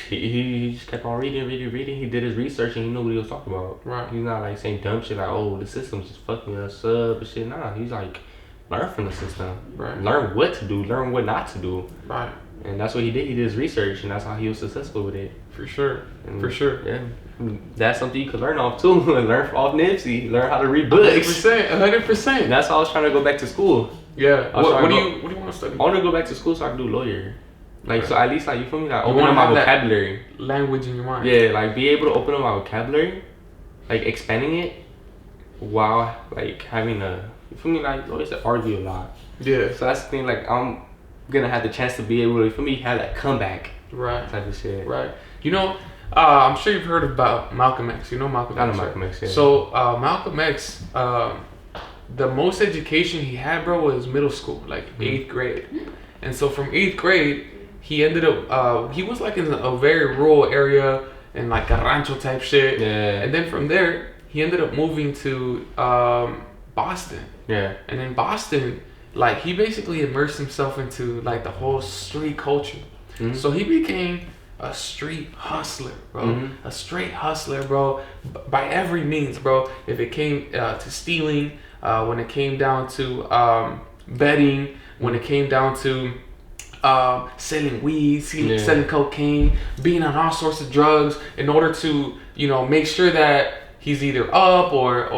he just kept on reading. He did his research and he knew what he was talking about. Right. He's not like saying dumb shit like, oh, the system's just fucking us up and shit. Nah, he's like, learn from the system. Right. Learn what to do. Learn what not to do. Right. And that's what he did. He did his research, and that's how he was successful with it. For sure. And for sure. Yeah. That's something you could learn off too. Learn off Nipsey. Learn how to read books. 100%. That's why I was trying to go back to school. Yeah. What do you want to study? I want to go back to school so I can do lawyer. Like, so at least, like, you feel me? Like, You open up my vocabulary. Language in your mind. Yeah, like, be able to open up my vocabulary, like, expanding it while, like, having a, you feel me? Like, lawyers that argue a lot. Yeah. So that's the thing, like, I'm gonna have the chance to be able to, you feel me, have that comeback. Right. Type of shit. Right. You know, I'm sure you've heard about Malcolm X. You know Malcolm X. I know Malcolm X, yeah. So, Malcolm X, the most education he had, bro, was middle school, like 8th grade. And so from 8th grade, he ended up, he was like in a very rural area and like a rancho type shit. Yeah. And then from there, he ended up moving to Boston. Yeah. And in Boston, like, he basically immersed himself into like the whole street culture. So he became a street hustler, bro. A straight hustler, bro. By every means, bro. If it came to stealing, when it came down to betting, when it came down to selling weed, selling cocaine, being on all sorts of drugs in order to, you know, make sure that he's either up or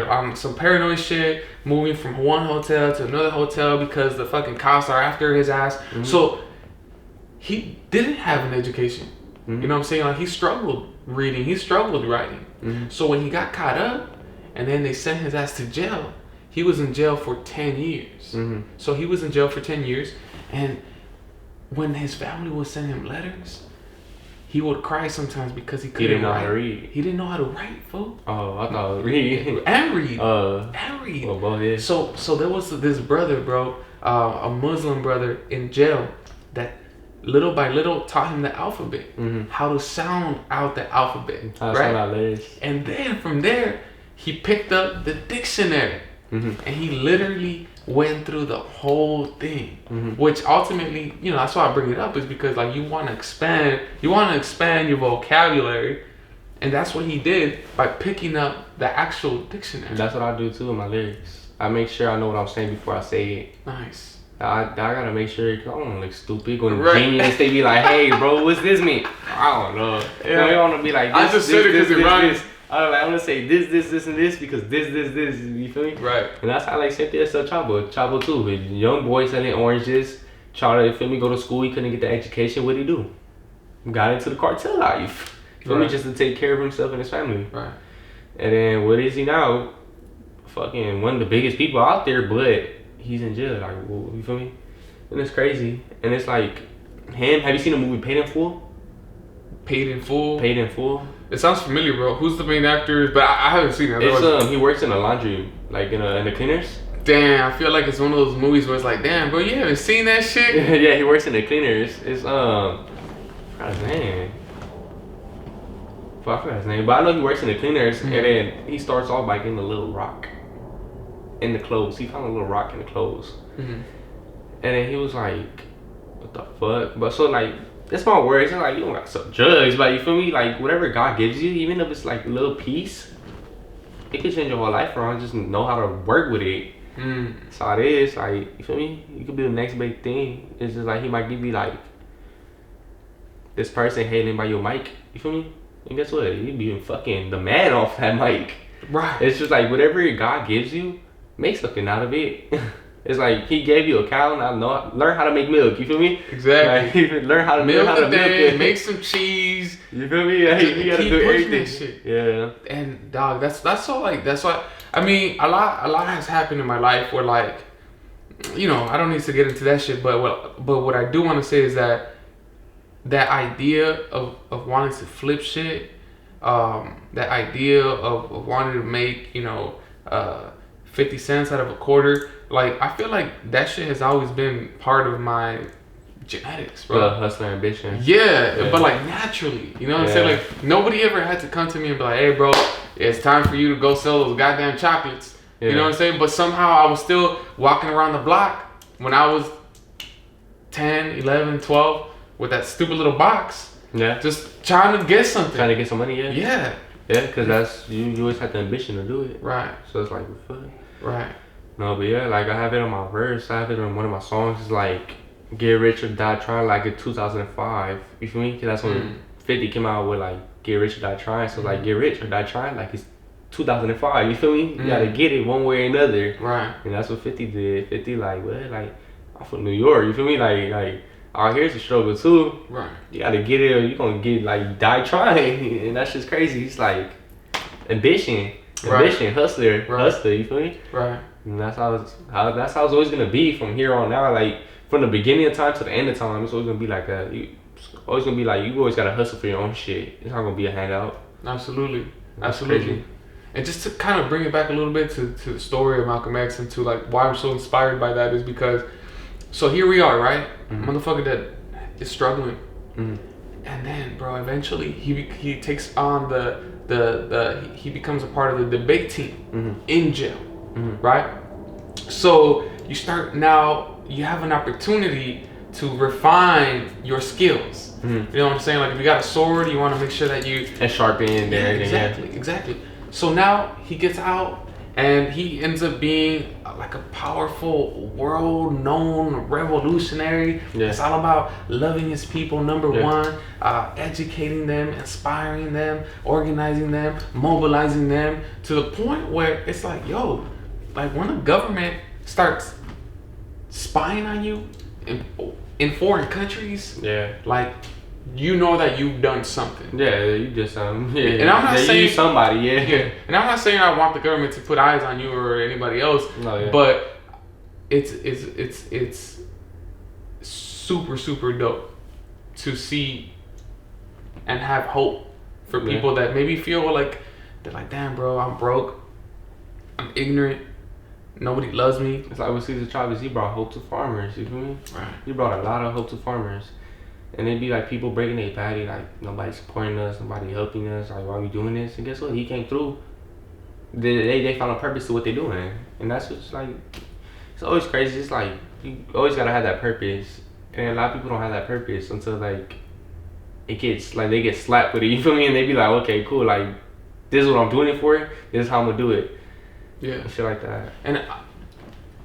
on some paranoid shit, moving from one hotel to another hotel because the fucking cops are after his ass. So he didn't have an education. You know what I'm saying? Like, he struggled reading, he struggled writing. So when he got caught up and then they sent his ass to jail, he was in jail for 10 years. So he was in jail for 10 years, and when his family would send him letters, he would cry sometimes because he couldn't He didn't know write. how to read. He didn't know how to write, fool. Oh, I thought read. And read. And read. Well, both, yeah. So there was this brother, bro, a Muslim brother in jail that little by little taught him the alphabet, how to sound out the alphabet, How to sound out letters. And then from there, he picked up the dictionary, and he literally went through the whole thing, which ultimately, you know, that's why I bring it up, is because, like, you want to expand your vocabulary, and that's what he did by picking up the actual dictionary. That's what I do too in my lyrics. I make sure I know what I'm saying before I say it. Nice. I gotta make sure, cause I don't wanna look stupid. Going to Genius, they be like, "Hey, bro, what's this mean?" I don't know. Yeah. I don't wanna be like, this, I just said it because it rhymes. I'm gonna say this, and this because this. You feel me? Right. And that's how, like, Cynthia sell Chabo too. With young boy selling oranges, trying to, you feel me, go to school. He couldn't get the education. What did he do? Got into the cartel life. You feel me? Just to take care of himself and his family. Right. And then what is he now? Fucking one of the biggest people out there, but he's in jail. Like, you feel me? And it's crazy. And it's like him. Have you seen the movie Paid in Full? Paid in Full. Paid in Full. It sounds familiar, bro. Who's the main actor? But I haven't seen it. It's he works in a laundry, like in the cleaners. Damn, I feel like it's one of those movies where it's like, damn, bro, you haven't seen that shit? Yeah, he works in the cleaners. It's I forgot his name. I forgot his name, but I know he works in the cleaners, and then he starts off by getting a little rock. in the clothes. He found a little rock in the clothes. Mm-hmm. And then he was like, what the fuck? But so like, it's my words. It's like, you don't got to judge, but you feel me? Like, whatever God gives you, even if it's like a little piece, it could change your whole life around. Just know how to work with it. That's all it is. Like, you feel me? You could be the next big thing. It's just like, he might give you like, this person hailing by your mic. You feel me? And guess what? You be fucking the man off that mic. Right. It's just like, whatever God gives you, make something out of it. It's like, he gave you a cow, now learn how to make milk. You feel me? Exactly. Like, learn how to milk milk it. Make some cheese. You feel me? Like, you gotta do everything. That shit. Yeah. And dog, that's so like, that's why. I mean, a lot has happened in my life where like, you know, I don't need to get into that shit. But what I do want to say is that idea of wanting to flip shit, that idea of wanting to make, you know, 50 cents out of a quarter. Like, I feel like that shit has always been part of my genetics, bro. Hustler ambition. Yeah, but like naturally, you know what I'm saying? Like, nobody ever had to come to me and be like, hey, bro, it's time for you to go sell those goddamn chocolates. You know what I'm saying? But somehow I was still walking around the block when I was 10, 11, 12 with that stupid little box. Yeah. Just trying to get something. Trying to get some money, yeah. Yeah. Yeah, because that's, you always have the ambition to do it. Right. So it's like, fuck. Right. No, but yeah, like, I have it on my verse. I have it on one of my songs. It's like, Get Rich or Die Trying, like in 2005. You feel me? Because that's when 50 came out with like, Get Rich or Die Trying. So like, Get Rich or Die Trying, like it's 2005. You feel me? You gotta get it one way or another. Right. And that's what 50 did. 50 like, what? Like, I'm from New York. You feel me? Like out here's a struggle too. Right. You gotta get it or you gonna get like, die trying. And that's just crazy. It's like, ambition, hustler, you feel me? Right. And that's how it's always gonna be from here on out. Like, from the beginning of time to the end of time, it's always gonna be like that. You always gonna be like, you always gotta hustle for your own shit. It's not gonna be a handout. Absolutely. That's Absolutely. crazy. And just to kind of bring it back a little bit to the story of Malcolm X and to like why I'm so inspired by that is because, so here we are, right? Motherfucker that is struggling. And then, bro, eventually he takes on he becomes a part of the debate team in jail, right? So you start now, you have an opportunity to refine your skills. You know what I'm saying? Like, if you got a sword, you want to make sure that you and sharpen there. Exactly. So now he gets out and he ends up being like a powerful, world-known revolutionary. It's all about loving his people, number one, educating them, inspiring them, organizing them, mobilizing them to the point where it's like, yo, like when the government starts spying on you in foreign countries, like, you know that you've done something. Yeah, you did something. Yeah, and I'm not saying you somebody. Yeah. And I'm not saying I want the government to put eyes on you or anybody else. But it's super dope to see and have hope for people that maybe feel like they're like, damn, bro, I'm broke, I'm ignorant, nobody loves me. It's like with Caesar Chavez, he brought hope to farmers. You feel me? Right. He brought a lot of hope to farmers. And it'd be like people breaking their patty, like nobody's supporting us, nobody helping us, like why are we doing this? And guess what? He came through. They found a purpose to what they're doing. And that's what's like, it's always crazy. It's like, you always gotta have that purpose. And a lot of people don't have that purpose until like, it gets, like they get slapped with it, you feel me? And they be like, okay, cool, like, this is what I'm doing it for, this is how I'm gonna do it. Yeah. And shit like that. And,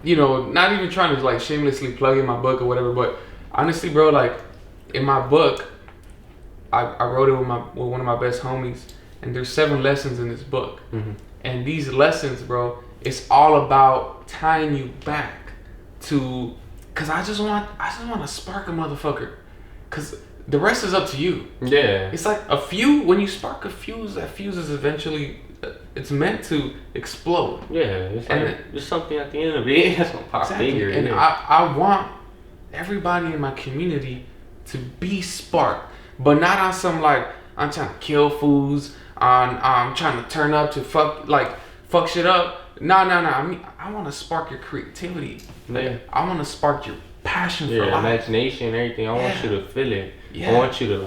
you know, not even trying to like shamelessly plug in my book or whatever, but honestly, bro, like, in my book, I wrote it with one of my best homies, and there's 7 lessons in this book. And these lessons, bro, it's all about tying you back to, cause I just want to spark a motherfucker, cause the rest is up to you. Yeah. It's like when you spark a fuse, that fuse is eventually, it's meant to explode. Yeah, it's like, there's something at the end of it that's gonna pop bigger. And I want everybody in my community to be sparked, but not on some like, I'm trying to kill fools, I'm trying to turn up to fuck shit up. No. I mean, I want to spark your creativity. I want to spark your passion for life. Imagination and everything. I want you to feel it. Yeah. I want you to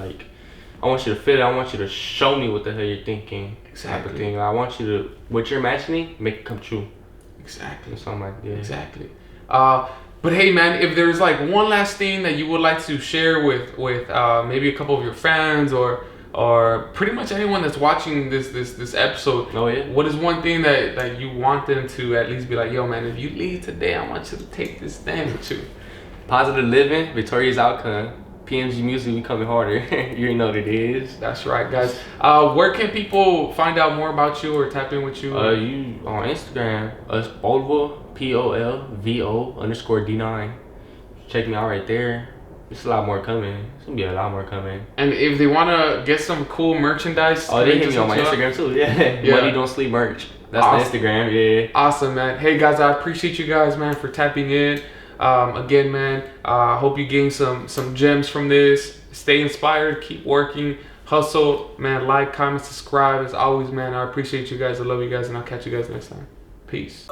feel it. I want you to show me what the hell you're thinking. Exactly. Type of thing. I want you to, what you're imagining, make it come true. Exactly. or something like that. Exactly. But hey, man, if there's like one last thing that you would like to share with maybe a couple of your fans or pretty much anyone that's watching this episode. Oh yeah. What is one thing that you want them to at least be like, yo, man, if you leave today, I want you to take this thing with you. Positive living, victorious outcome. PMG Music, we coming harder. You already know what it is. That's right, guys. Where can people find out more about you or tap in with you? You on Instagram, Polvo, POLVO_Dee9ine. Check me out right there. There's a lot more coming. It's gonna be a lot more coming. And if they want to get some cool merchandise, they hit me on my Instagram too. Yeah. Money Don't Sleep merch. That's awesome. the Instagram. Yeah. Awesome, man. Hey guys, I appreciate you guys, man, for tapping in. Again, man, I hope you gain some gems from this. Stay inspired, keep working, hustle, man. Like, comment, subscribe. As always, man, I appreciate you guys. I love you guys, and I'll catch you guys next time. Peace.